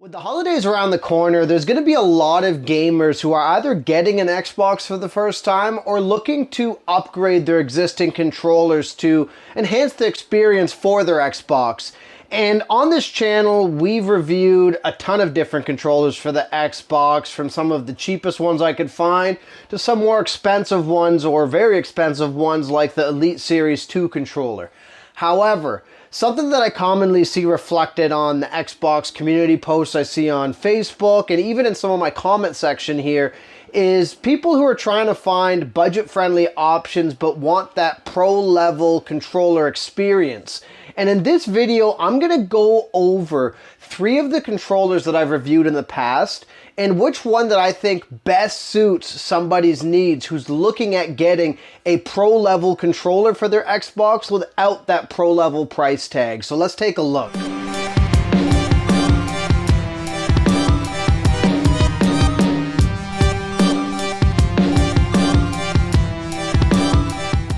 With the holidays around the corner, there's going to be a lot of gamers who are either getting an Xbox for the first time or looking to upgrade their existing controllers to enhance the experience for their Xbox. And on this channel, we've reviewed a ton of different controllers for the Xbox, from some of the cheapest ones I could find to some more expensive ones or very expensive ones like the Elite Series 2 controller. However, something that I commonly see reflected on the Xbox community posts I see on Facebook and even in some of my comment section here is people who are trying to find budget-friendly options but want that pro-level controller experience. And in this video, I'm going to go over 3 of the controllers that I've reviewed in the past and which one that I think best suits somebody's needs who's looking at getting a pro-level controller for their Xbox without that pro-level price tag. So let's take a look.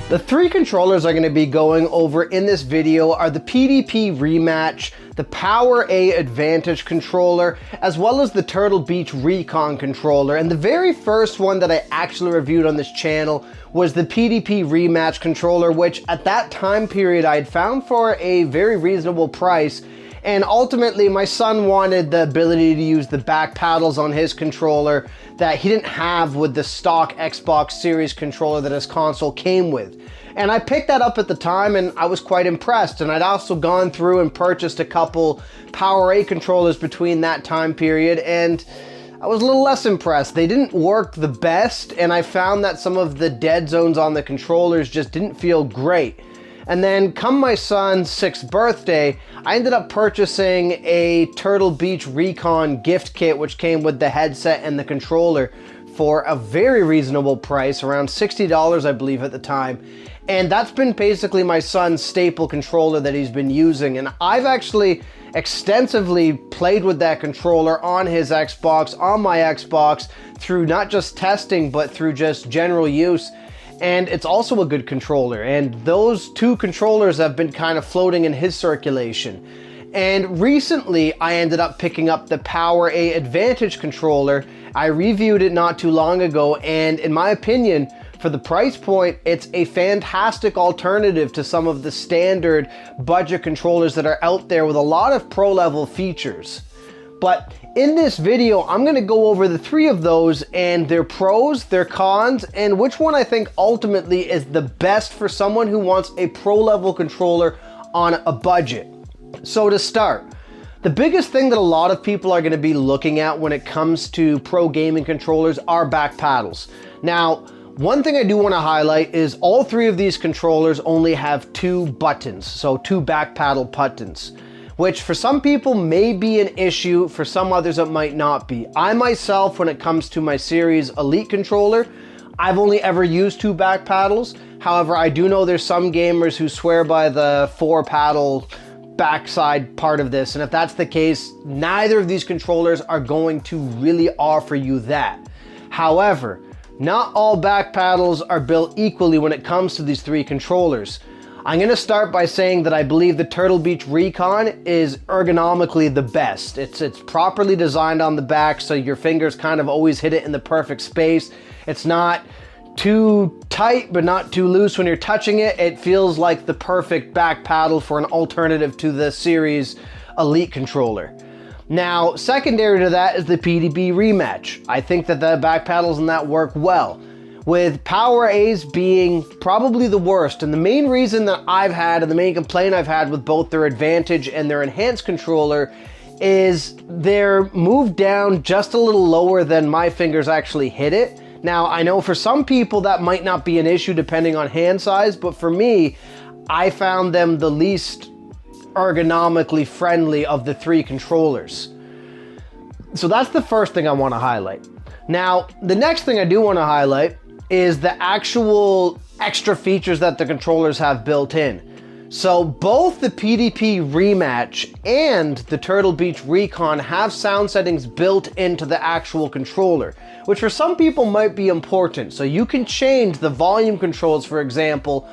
The 3 controllers I'm going to be going over in this video are the PDP Rematch, the PowerA Advantage controller, as well as the Turtle Beach Recon controller. And the very first one that I actually reviewed on this channel was the PDP Rematch controller, which at that time period I had found for a very reasonable price. And ultimately, my son wanted the ability to use the back paddles on his controller that he didn't have with the stock Xbox Series controller that his console came with. And I picked that up at the time and I was quite impressed. And I'd also gone through and purchased a couple PowerA controllers between that time period, and I was a little less impressed. They didn't work the best, and I found that some of the dead zones on the controllers just didn't feel great. And then come my son's 6th birthday, I ended up purchasing a Turtle Beach Recon gift kit, which came with the headset and the controller for a very reasonable price, around $60 I believe at the time. And that's been basically my son's staple controller that he's been using. And I've actually extensively played with that controller on his Xbox, on my Xbox, through not just testing, but through just general use. And it's also a good controller, and those 2 controllers have been kind of floating in his circulation. And recently I ended up picking up the PowerA Advantage controller. I reviewed it not too long ago, and in my opinion, for the price point, it's a fantastic alternative to some of the standard budget controllers that are out there with a lot of pro-level features. But in this video, I'm going to go over the 3 of those and their pros, their cons, and which one I think ultimately is the best for someone who wants a pro-level controller on a budget. So to start, the biggest thing that a lot of people are going to be looking at when it comes to pro gaming controllers are back paddles. Now, one thing I do want to highlight is all 3 of these controllers only have 2 buttons, so 2 back paddle buttons, which for some people may be an issue, for some others it might not be. I myself, when it comes to my Series Elite controller, I've only ever used 2 back paddles. However, I do know there's some gamers who swear by the 4 paddle backside part of this, and if that's the case, neither of these controllers are going to really offer you that. However, not all back paddles are built equally when it comes to these 3 controllers. I'm going to start by saying that I believe the Turtle Beach Recon is ergonomically the best. It's properly designed on the back, so your fingers kind of always hit it in the perfect space. It's not too tight, but not too loose when you're touching it. It feels like the perfect back paddle for an alternative to the Series Elite controller. Now, secondary to that is the PDP Rematch. I think that the back paddles in that work well, with PowerA's being probably the worst. And the main reason that I've had, and the main complaint I've had with both their Advantage and their Enhanced controller, is they're moved down just a little lower than my fingers actually hit it. Now, I know for some people that might not be an issue depending on hand size, but for me, I found them the least ergonomically friendly of the 3 controllers. So that's the first thing I want to highlight. Now, the next thing I do want to highlight is the actual extra features that the controllers have built in. So both the PDP Rematch and the Turtle Beach Recon have sound settings built into the actual controller, which for some people might be important. So you can change the volume controls, for example,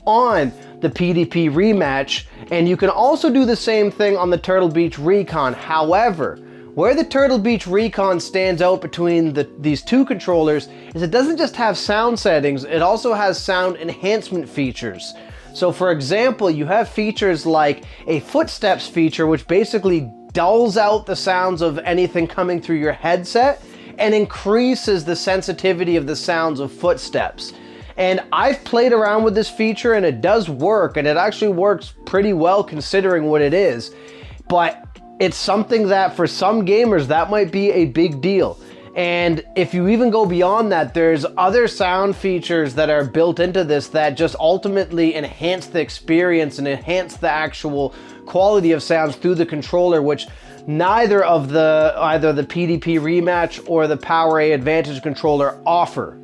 on the PDP Rematch, and you can also do the same thing on the Turtle Beach Recon. However, Where the Turtle Beach Recon stands out between these two controllers is it doesn't just have sound settings, it also has sound enhancement features. So for example, you have features like a footsteps feature, which basically dulls out the sounds of anything coming through your headset and increases the sensitivity of the sounds of footsteps. And I've played around with this feature and it does work, and it actually works pretty well considering what it is. But it's something that for some gamers, that might be a big deal. And if you even go beyond that, there's other sound features that are built into this that just ultimately enhance the experience and enhance the actual quality of sounds through the controller, which neither of either the PDP Rematch or the PowerA Advantage controller offer.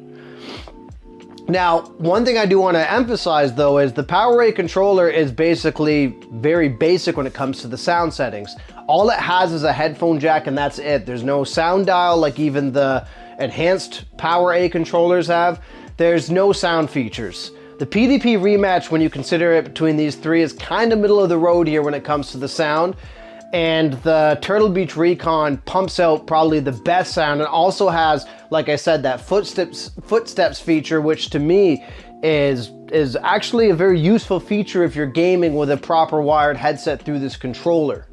Now, one thing I do want to emphasize though is the PowerA controller is basically very basic when it comes to the sound settings. All it has is a headphone jack and that's it. There's no sound dial like even the enhanced PowerA controllers have. There's no sound features. The PDP Rematch, when you consider it between these three, is kind of middle of the road here when it comes to the sound. And the Turtle Beach Recon pumps out probably the best sound and also has, like I said, that footsteps feature, which to me is actually a very useful feature if you're gaming with a proper wired headset through this controller.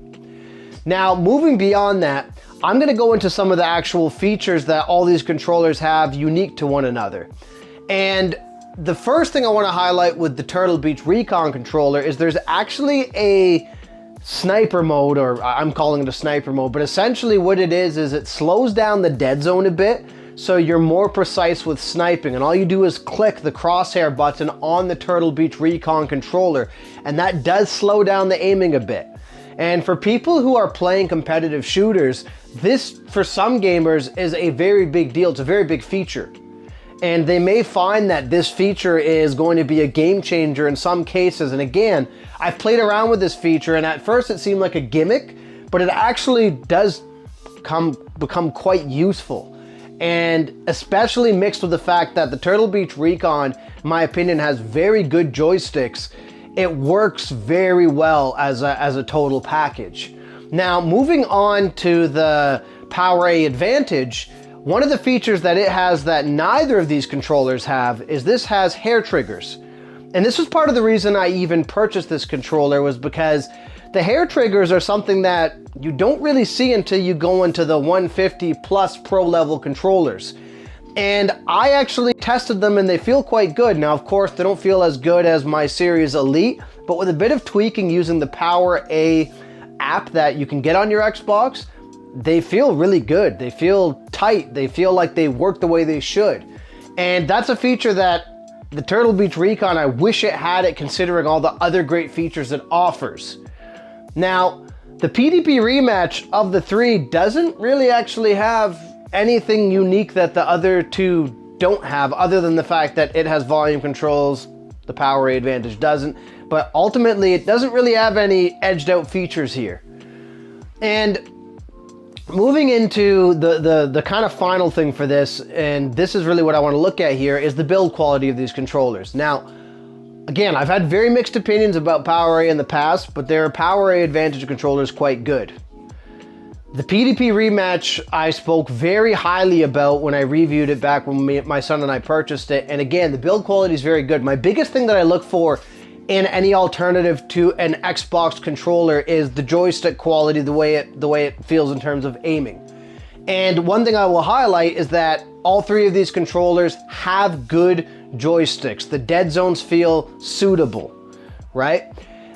Now, moving beyond that, I'm going to go into some of the actual features that all these controllers have unique to one another. And the first thing I want to highlight with the Turtle Beach Recon controller is there's actually a sniper mode, or I'm calling it a sniper mode, but essentially what it is it slows down the dead zone a bit, so you're more precise with sniping, and all you do is click the crosshair button on the Turtle Beach Recon controller, and that does slow down the aiming a bit. And for people who are playing competitive shooters, this, for some gamers, is a very big deal. It's a very big feature. And they may find that this feature is going to be a game changer in some cases. And again, I've played around with this feature and at first it seemed like a gimmick, but it actually does become quite useful. And especially mixed with the fact that the Turtle Beach Recon, in my opinion, has very good joysticks. It works very well as a total package. Now, moving on to the PowerA Advantage, one of the features that it has that neither of these controllers have is this has hair triggers. And this was part of the reason I even purchased this controller, was because the hair triggers are something that you don't really see until you go into the 150 plus pro level controllers. And I actually tested them and they feel quite good. Now, of course, they don't feel as good as my Series Elite, but with a bit of tweaking using the PowerA app that you can get on your Xbox, they feel really good. They feel tight. They feel like they work the way they should. And that's a feature that the Turtle Beach Recon, I wish it had it considering all the other great features it offers. Now, the PDP Rematch of the three doesn't really actually have anything unique that the other two don't have, other than the fact that it has volume controls, the PowerA Advantage doesn't, but ultimately it doesn't really have any edged out features here. And moving into the kind of final thing for this, and this is really what I want to look at here, is the build quality of these controllers. Now, again, I've had very mixed opinions about PowerA in the past, but their PowerA Advantage controller is quite good. The PDP Rematch I spoke very highly about when I reviewed it back when my son and I purchased it, and again, the build quality is very good. My biggest thing that I look for in any alternative to an Xbox controller is the joystick quality, the way it feels in terms of aiming. And one thing I will highlight is that all three of these controllers have good joysticks. The dead zones feel suitable, right?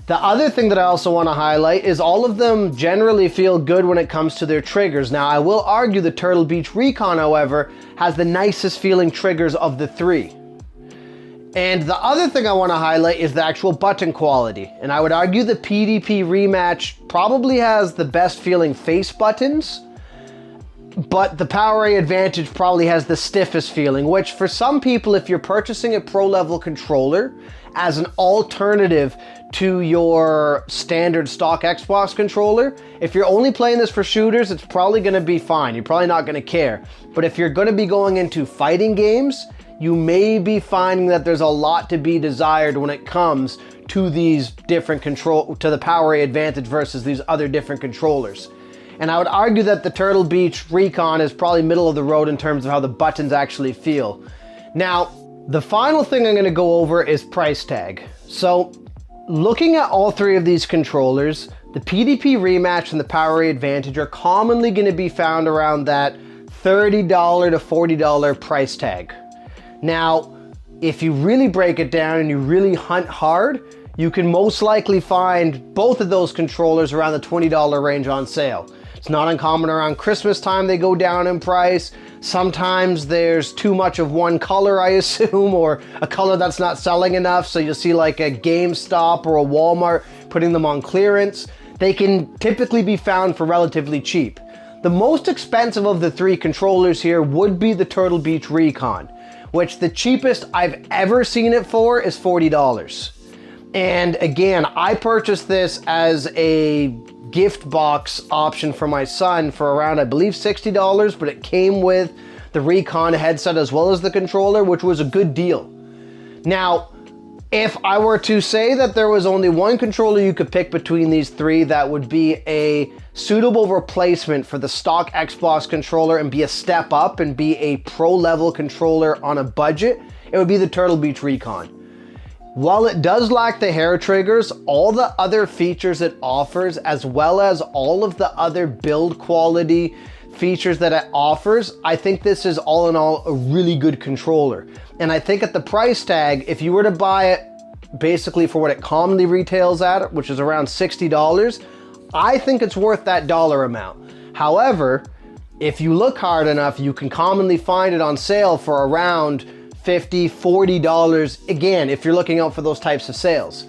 The other thing that I also want to highlight is all of them generally feel good when it comes to their triggers. Now, I will argue the Turtle Beach Recon, however, has the nicest feeling triggers of the three. And the other thing I want to highlight is the actual button quality. And I would argue the PDP Rematch probably has the best feeling face buttons, but the PowerA Advantage probably has the stiffest feeling, which for some people, if you're purchasing a pro level controller as an alternative to your standard stock Xbox controller, if you're only playing this for shooters, it's probably going to be fine. You're probably not going to care. But if you're going to be going into fighting games, you may be finding that there's a lot to be desired when it comes to these different to the PowerA Advantage versus these other different controllers. And I would argue that the Turtle Beach Recon is probably middle of the road in terms of how the buttons actually feel. Now, the final thing I'm gonna go over is price tag. So, looking at all three of these controllers, the PDP Rematch and the PowerA Advantage are commonly gonna be found around that $30 to $40 price tag. Now, if you really break it down and you really hunt hard, you can most likely find both of those controllers around the $20 range on sale. It's not uncommon around Christmas time they go down in price. Sometimes there's too much of one color, I assume, or a color that's not selling enough, so you'll see like a GameStop or a Walmart putting them on clearance. They can typically be found for relatively cheap. The most expensive of the three controllers here would be the Turtle Beach Recon, which the cheapest I've ever seen it for is $40. And again, I purchased this as a gift box option for my son for around, I believe, $60, but it came with the Recon headset as well as the controller, which was a good deal. Now, if I were to say that there was only one controller you could pick between these three that would be a suitable replacement for the stock Xbox controller and be a step up and be a pro level controller on a budget, it would be the Turtle Beach Recon. While it does lack the hair triggers, all the other features it offers, as well as all of the other build quality features that it offers, I think this is all in all a really good controller. And I think at the price tag, if you were to buy it basically for what it commonly retails at, which is around $60, I think it's worth that dollar amount. However, if you look hard enough, you can commonly find it on sale for around $50, $40, again, if you're looking out for those types of sales.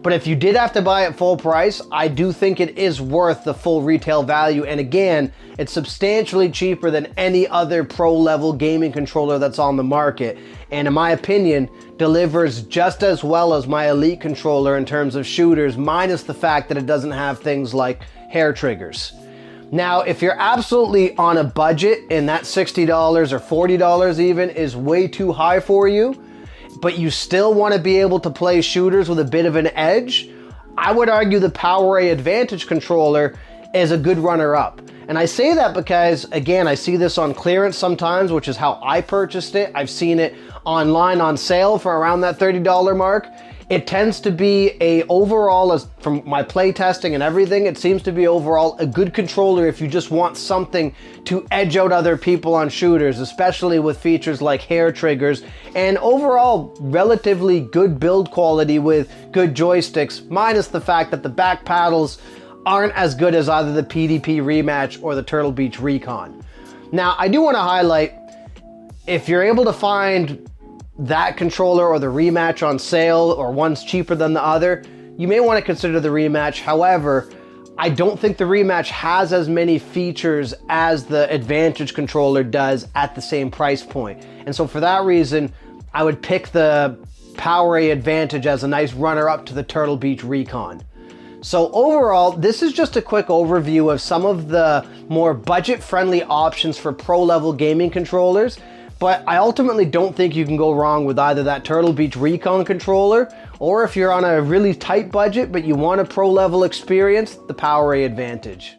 But if you did have to buy it full price, I do think it is worth the full retail value. And again, it's substantially cheaper than any other pro level gaming controller that's on the market. And in my opinion, delivers just as well as my Elite controller in terms of shooters, minus the fact that it doesn't have things like hair triggers. Now, if you're absolutely on a budget and that $60 or $40 even is way too high for you, but you still want to be able to play shooters with a bit of an edge, I would argue the PowerA Advantage controller is a good runner-up. And I say that because, again, I see this on clearance sometimes, which is how I purchased it. I've seen it online on sale for around that $30 mark. It tends to be overall, as from my play testing and everything, it seems to be overall a good controller if you just want something to edge out other people on shooters, especially with features like hair triggers and overall relatively good build quality with good joysticks, minus the fact that the back paddles aren't as good as either the PDP Rematch or the Turtle Beach Recon. Now, I do want to highlight, if you're able to find that controller or the Rematch on sale, or one's cheaper than the other, you may want to consider the Rematch. However, I don't think the Rematch has as many features as the Advantage controller does at the same price point. And so for that reason, I would pick the PowerA Advantage as a nice runner-up to the Turtle Beach Recon. So overall, this is just a quick overview of some of the more budget-friendly options for pro-level gaming controllers. But I ultimately don't think you can go wrong with either that Turtle Beach Recon controller, or if you're on a really tight budget but you want a pro level experience, the PowerA Advantage.